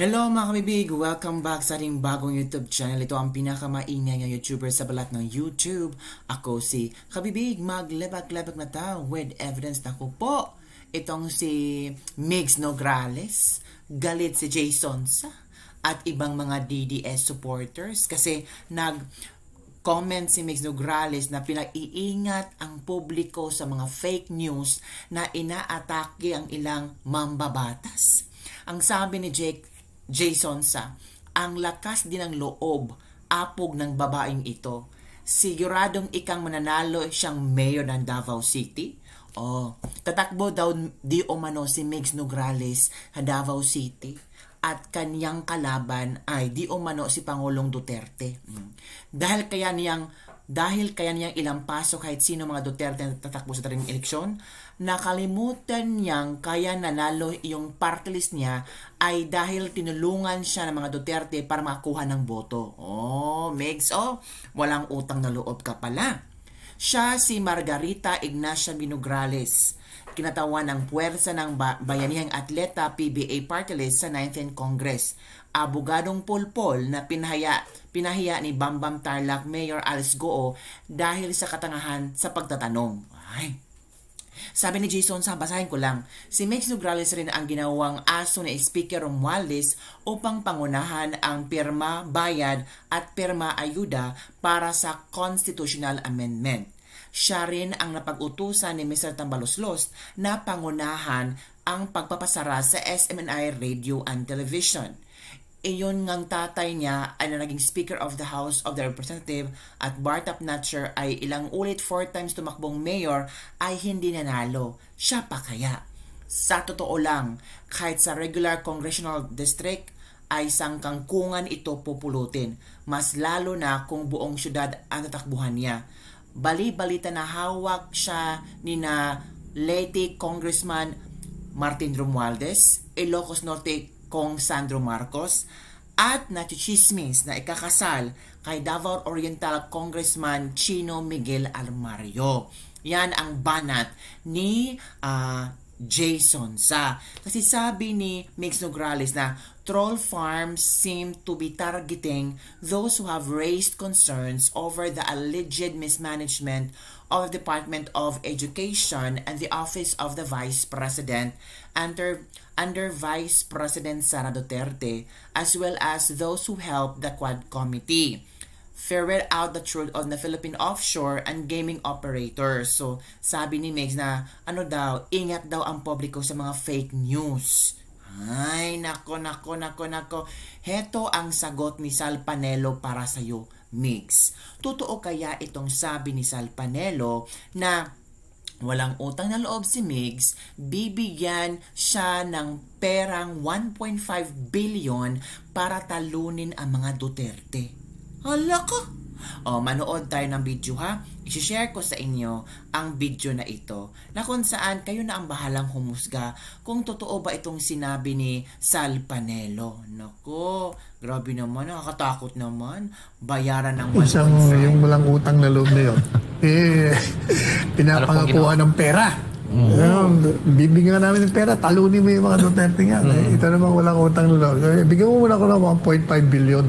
Hello mga kabibig! Welcome back sa ating bagong YouTube channel. Ito ang pinakamaingay ng YouTuber sa balat ng YouTube. Ako si Kabibig, maglebak-lebak na tao with evidence na ko po. Itong si Migs Nograles, galit si Jason Sa, at ibang mga DDS supporters kasi comment si Migs Nograles na pinag-iingat ang publiko sa mga fake news na inaatake ang ilang mambabatas. Ang sabi ni Jason Sa, ang lakas din ng loob, apog ng babaeng ito. Siguradong ikang mananalo siyang mayor ng Davao City. Tatakbo daw di umano si Migs Nograles sa Davao City at kanyang kalaban ay di umano si Pangulong Duterte. Dahil kaya niyang ilang paso kahit sino mga Duterte na tatakbo sa taring eleksyon, nakalimutan niyang kaya nanalo yung party list niya ay dahil tinulungan siya ng mga Duterte para makakuha ng boto. Migs, walang utang na loob ka pala. Siya si Margarita Ignacia Nograles, kinatawan ng puwersa ng Bayanihang Atleta PBA Party List sa 19th Congress. Abogadong pulpol na pinahiya ni Bambam Tarlac Mayor Alice Goo dahil sa katangahan sa pagtatanong. Sabi ni Jason Sa, basahin ko lang, si Migs Nograles rin ang ginawang aso ni Speaker Romualdez upang pangunahan ang pirma bayad at pirma ayuda para sa constitutional amendment. Siya rin ang napag-utusan ni Mr. Tambaloslos na pangunahan ang pagpapasara sa SMNI Radio and Television. Iyon ngang tatay niya ay na naging Speaker of the House of the Representative at Bartap Natcher ay ilang ulit 4 times tumakbong mayor ay hindi nanalo. Siya pa kaya? Sa totoo lang, kahit sa regular congressional district ay sangkangkungan ito pupulutin. Mas lalo na kung buong syudad ang tatakbuhan niya. Bali-balita na hawak siya ni na Leyte Congressman Martin Romualdez, Ilocos Norte Kong Sandro Marcos, at nachichismis na ikakasal kay Davao Oriental Congressman Chino Miguel Almario. Yan ang banat ni Jason Sa. Kasi sabi ni Migs Nograles na troll farms seem to be targeting those who have raised concerns over the alleged mismanagement of the Department of Education and the Office of the Vice President under Vice President Sara Duterte, as well as those who helped the Quad Committee ferret out the truth on the Philippine offshore and gaming operators. So, sabi ni Migs na, ingat daw ang publiko sa mga fake news. Ay, nako. Heto ang sagot ni Sal Panelo para sa'yo, Migs. Totoo kaya itong sabi ni Sal Panelo na walang utang na loob si Migs, bibigyan siya ng perang 1.5 billion para talunin ang mga Duterte? Hala ka! Manood tayo ng video ha. I-share ko sa inyo ang video na ito na kung saan kayo na ang bahalang humusga kung totoo ba itong sinabi ni Sal Panelo. Nako, grabe naman, nakakatakot naman. Bayaran ng 1.5. Yung walang utang na loob na yun. Pinapangakuha ng pera. Bibigyan namin ng pera, talunin mo yung mga Duterte nga. Ito naman walang utang na loob. Bigyan mo muna ko ng 1.5 billion.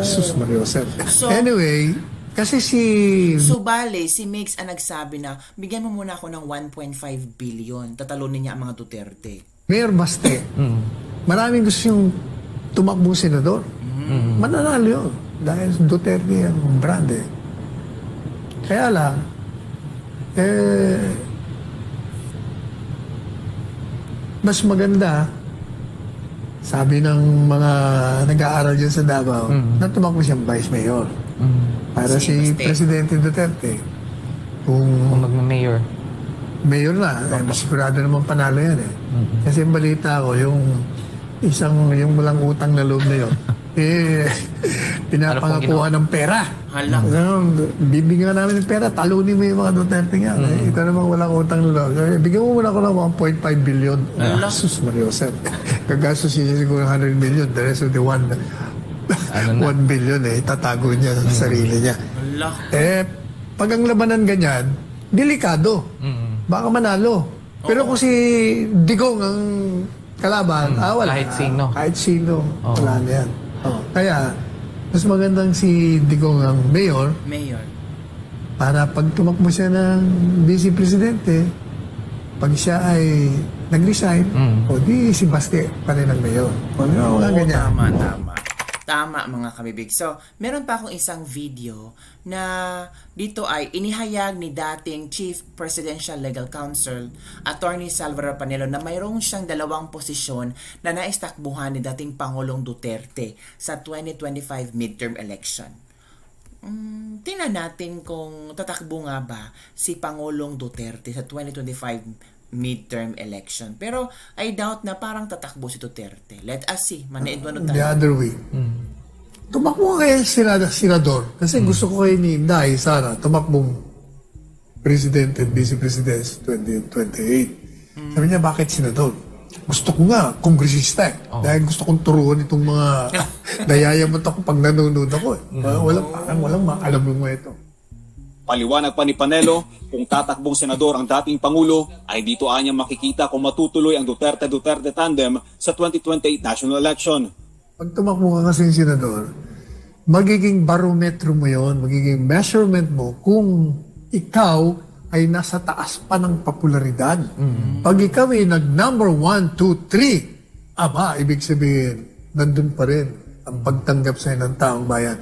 Sus Mariosep. Anyway, kasi So bale, si Migs ang nagsabi na bigyan mo muna ako ng 1.5 billion. Tatalunin niya ang mga Duterte. Mayor Baste, maraming gusto yung tumakbong senador. Mananalo yun. Dahil Duterte ang brand eh. Kaya lang, mas maganda, sabi ng mga nag-aaral dyan sa Davao, na tumakbo siyang vice mayor. Para si Presidente Duterte, kung mag-mayor. Mayor na, sigurado naman panalo yan eh. Kasi yung balita ko, yung walang utang na loob na yun, pinapangakuha ng pera. Bibigyan namin ng pera, talunin mo yung mga Duterte nga. Ito naman walang utang na loob. Bigyan mo muna ko ng 1.5 billion. Sus Mariosep. Gagastos siya siguro 100 million. The rest of the 1 billion tatago niya sa sarili niya. Pag ang labanan ganyan, delikado. Baka manalo. Pero kung si Digong ang kalaban, wala. Kahit sino. Kahit sino, wala na yan. Kaya, mas magandang si Digong ang mayor. Para pag tumakbo siya ng vice presidente, pag siya ay nag-resign, o di si Baste pa rin ang mayor. Ganyan. Tama mga kabibig. So, meron pa akong isang video na dito ay inihayag ni dating Chief Presidential Legal Counsel, Attorney Salvador Panelo, na mayroong siyang dalawang posisyon na naistakbuhan ni dating Pangulong Duterte sa 2025 midterm election. Tingnan natin kung tatakbo nga ba si Pangulong Duterte sa 2025 midterm election. Pero I doubt na parang tatakbo si Duterte. Let us see. The other way. Tumakbo kaya senador. Kasi gusto ko kayo ni Inday, Sara, tumakbong President and Vice President 2028. Sabi niya, bakit senador? Gusto ko nga, kongresista eh. Dahil gusto kong turuan itong mga nayayamot ako pag nanonood ako eh. Walang alam mo ito. Paliwanag pa ni Panelo, kung tatakbong senador ang dating Pangulo, ay dito anyang makikita kung matutuloy ang Duterte-Duterte tandem sa 2028 national election. Pag tumakbo ka kasing senador, magiging barometro mo yon, magiging measurement mo kung ikaw ay nasa taas pa ng popularidad. Pag ikaw ay nag-number 1, 2, 3, ibig sabihin, nandun pa rin ang pagtanggap sa'yo ng taong bayan.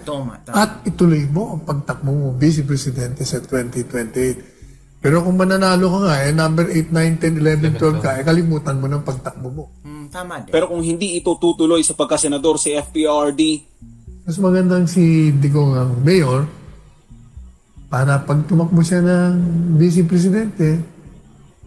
At ituloy mo ang pagtakbo mo Vice Presidente sa 2028. Pero kung mananalo ka nga, number 8, 9, 10, 11, 12 ka, kalimutan mo ng pagtakbo mo. Tama din. Pero kung hindi ito tutuloy sa pagkasenador si FPRD, mas magandang si Digong ang mayor para pag tumakbo siya ng vice presidente,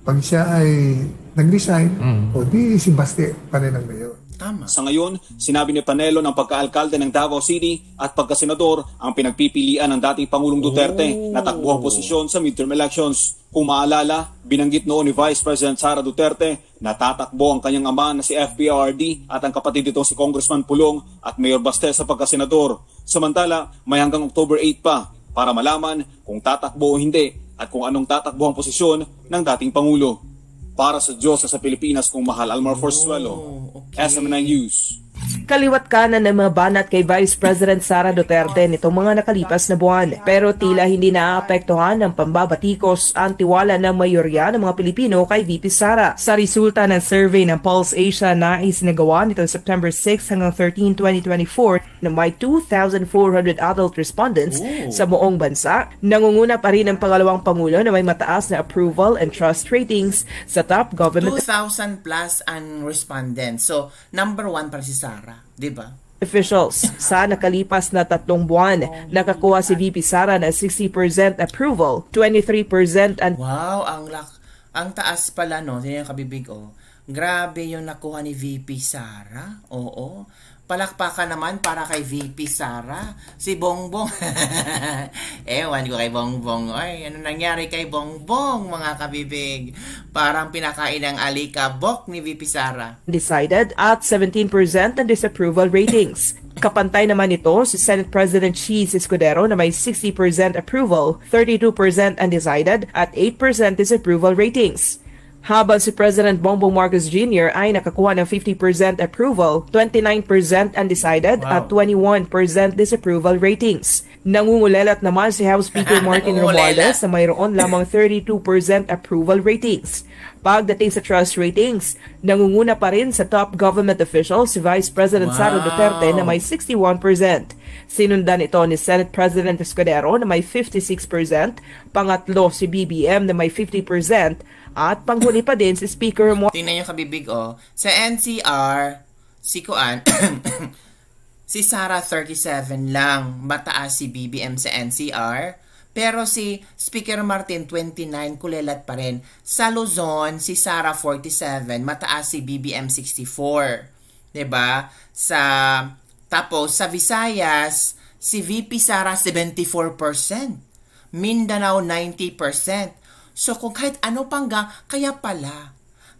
pag siya ay nag-resign, o di si Baste pa rin ang mayor. Tama. Sa ngayon, sinabi ni Panelo ng pagka-alkalde ng Davao City at pagkasenador ang pinagpipilian ng dating Pangulong Duterte na takbo ang posisyon sa midterm elections. Kung maalala, binanggit noon ni Vice President Sara Duterte na tatakbo ang kanyang ama na si FPRD at ang kapatid nito si Congressman Pulong at Mayor Baste sa pagkasenador. Samantala, may hanggang October 8 pa para malaman kung tatakbo o hindi at kung anong tatakbo ang posisyon ng dating Pangulo. Para sa Diyos sa Pilipinas kung mahal, Almar Forzuelo, SM9 News. Kaliwat kanan ng mga banat kay Vice President Sara Duterte nitong mga nakalipas na buwan. Pero tila hindi naaapektuhan ng pambabatikos ang tiwala ng mayorya ng mga Pilipino kay VP Sara. Sa resulta ng survey ng Pulse Asia na isinagawa nitong September 6 hanggang 13, 2024 na may 2,400 adult respondents sa buong bansa, nangunguna pa rin ang pangalawang Pangulo na may mataas na approval and trust ratings sa top government 2,000 plus ang respondents. So, number 1 para si Sara, di ba? officials. Sa nakalipas na 3 buwan, nakakuha si VP Sara ng 60% approval, 23% and wow, ang taas pala no. Tingnan yung kabibig Grabe yung nakuha ni VP Sara. Oo. Palakpakan naman para kay VP Sara. Si Bongbong. Ewan ko kay Bongbong. Ay, ano nangyari kay Bongbong, mga kabibig? Parang pinakain ng alikabok ni VP Sara. Decided at 17% ang disapproval ratings. Kapantay naman ito si Senate President Cheese Escudero na may 60% approval, 32% undecided at 8% disapproval ratings. Habang si President Bongbong Marcos Jr. ay nakakuha ng 50% approval, 29% undecided at 21% disapproval ratings. Nangungulelat naman si House Speaker Martin Romualdez na mayroon lamang 32% approval ratings. Pagdating sa trust ratings, nangunguna pa rin sa top government official si Vice President Sara Duterte na may 61%. Sinundan ito ni Senate President Escudero na may 56%, pangatlo si BBM na may 50%, at panghuli pa din si Speaker Mo. Tingnan yung kabibig sa NCR, si Kuan, si Sara 37 lang, mataas si BBM sa NCR. Pero si Speaker Martin 29, kulelat pa rin. Sa Luzon, si Sara 47, mataas si BBM 64. 'Di ba? Tapos sa Visayas, si VP Sara 74%. Mindanao 90%. So kung kahit ano pang kaya pala,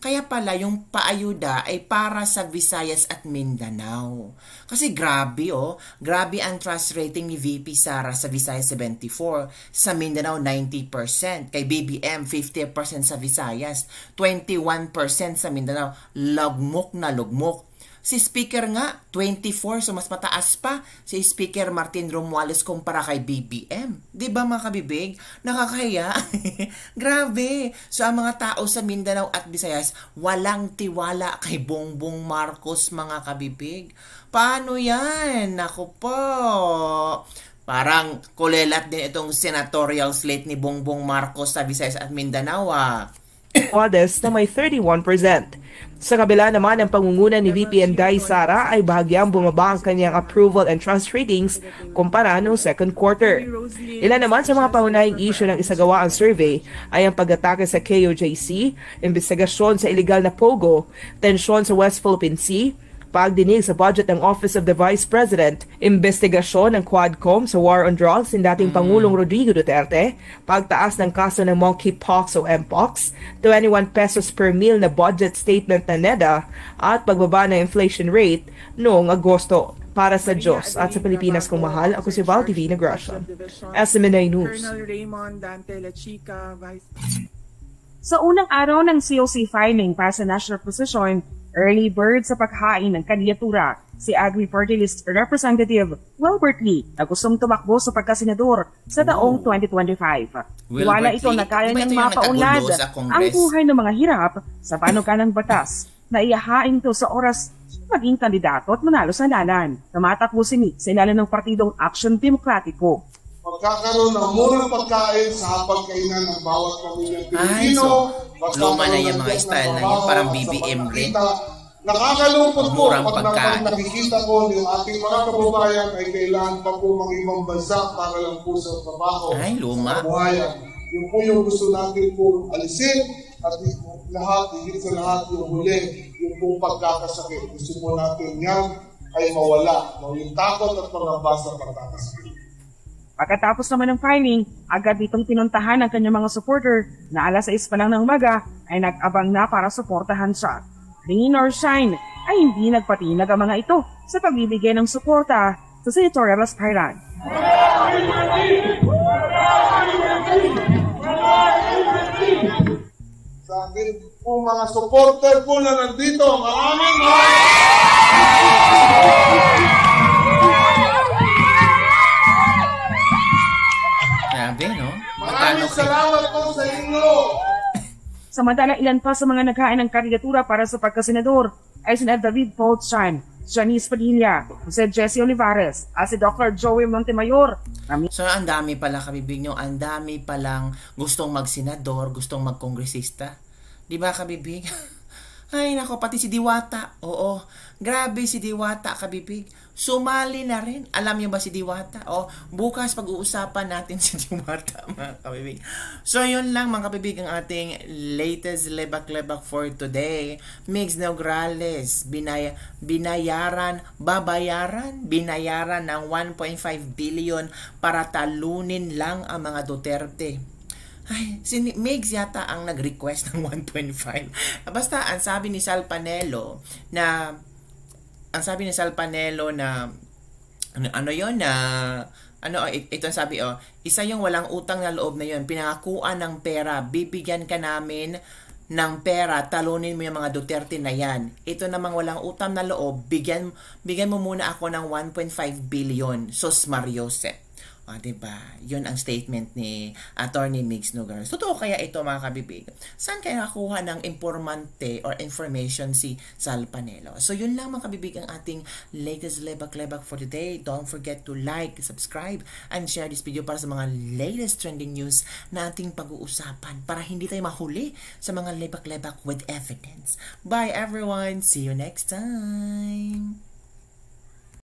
Kaya pala yung paayuda ay para sa Visayas at Mindanao. Kasi grabe grabe ang trust rating ni VP Sara sa Visayas 74, sa Mindanao 90%, kay BBM 50% sa Visayas, 21% sa Mindanao. Lugmok na lugmok. Si Speaker nga, 24, so mas mataas pa si Speaker Martin Romualdez kumpara kay BBM. Diba mga kabibig? Nakakahiya. Grabe. So ang mga tao sa Mindanao at Visayas, walang tiwala kay Bongbong Marcos mga kabibig. Paano yan? Naku po. Parang kulelat din itong senatorial slate ni Bongbong Marcos sa Visayas at Mindanao Romualdez na may 31%. Sa kabila naman, ang pangunguna ni VP Inday Sara ay bahagyang bumaba ang kanyang approval and trust ratings kumpara noong second quarter. Ilan naman sa mga pangunahing issue ng isagawa ang survey ay ang pag-atake sa KOJC, investigasyon sa illegal na POGO, tensyon sa West Philippine Sea, pagdinig sa budget ng Office of the Vice President, investigasyon ng Quadcom sa war on drugs ng dating Pangulong Rodrigo Duterte, pagtaas ng kaso ng monkeypox o mpox, 21 pesos per meal na budget statement ng NEDA, at pagbaba ng inflation rate noong Agosto. Para sa Diyos at sa Pilipinas kong mahal, ako si Val TV Negrasha. SMNA News. Sa unang araw ng COC filing para sa national position, early bird sa paghain ng kandidatura, si Agri-Party List Representative Wilbert Lee na gustong tumakbo sa pagkasenador sa taong 2025. Wala ito na kaya niyang mapaunlad ang buhay ng mga hirap sa panukalang batas na iyahain ito sa oras maging kandidato at manalo sa lanan. Tumatakbo si Nick sa ilalim ng partidong Action Demokratiko. Magkakaroon ng murang pagkain sa hapagkainan ng bawat pamilyang Pilipino. Luma na yung mga style na yun, parang BBM rin. Nakakalungkot po Murang pag nakikita ko yung ating mga kababayan ay kailangan pa po mga ibang bansa para lang po sa trabaho. Ay, luma. Sa buhayan. Yun po yung gusto natin po alisin at lahat, higit sa lahat yung huli, yung pong pagkakasakit. Gusto po natin yan ay mawala. Yung takot at pangamba sa pagkakasakit. Pagkatapos naman ng filing, agad itong pinuntahan ng kanyang mga supporter na alas 6 pa lang ng umaga ay nag-abang na para suportahan siya. Rain or shine ay hindi nagpatinag ang mga ito sa pagbibigay ng suporta sa senatorial aspirant. Sa akin po mga supporter po na nandito, maraming maraming salamat po sa inyo. Samantalang ilan pa sa mga naghain ng kandidatura para sa pagkasenador ay sina David Polchan, Janice Padilla, Jose Jesse Olivares, at si Dr. Joey Montemayor. So ang dami pala kabibig nyo, ang dami palang gustong magsenador, gustong magkongresista. Di ba kabibig? Ay nako, pati si Diwata. Oo, grabe si Diwata kabibig. Sumali na rin. Alam niyo ba si Diwata? Bukas pag-uusapan natin si Diwata mga kabibig. So yun lang mga kabibig ang ating latest lebak-lebak for today. Migs Nograles, binayaran ng 1.5 billion para talunin lang ang mga Duterte. Ay, si Migs yata ang nag-request ng 1.5. Basta, ang sabi ni Sal Panelo na ito ang sabi, isa yung walang utang na loob na yun, pinangakuan ng pera, bibigyan ka namin ng pera, talunin mo yung mga Duterte na yan. Ito namang walang utang na loob, bigyan mo muna ako ng 1.5 billion. Sos Mariosep. Diba? Yun ang statement ni Attorney Migs Nograles. Totoo kaya ito mga kabibig? Saan kaya nakuha ng informante or information si Sal Panelo? So yun lang mga kabibig ang ating latest lebak-lebak for today. Don't forget to like, subscribe, and share this video para sa mga latest trending news na ating pag-uusapan para hindi tayo mahuli sa mga lebak-lebak with evidence. Bye everyone! See you next time!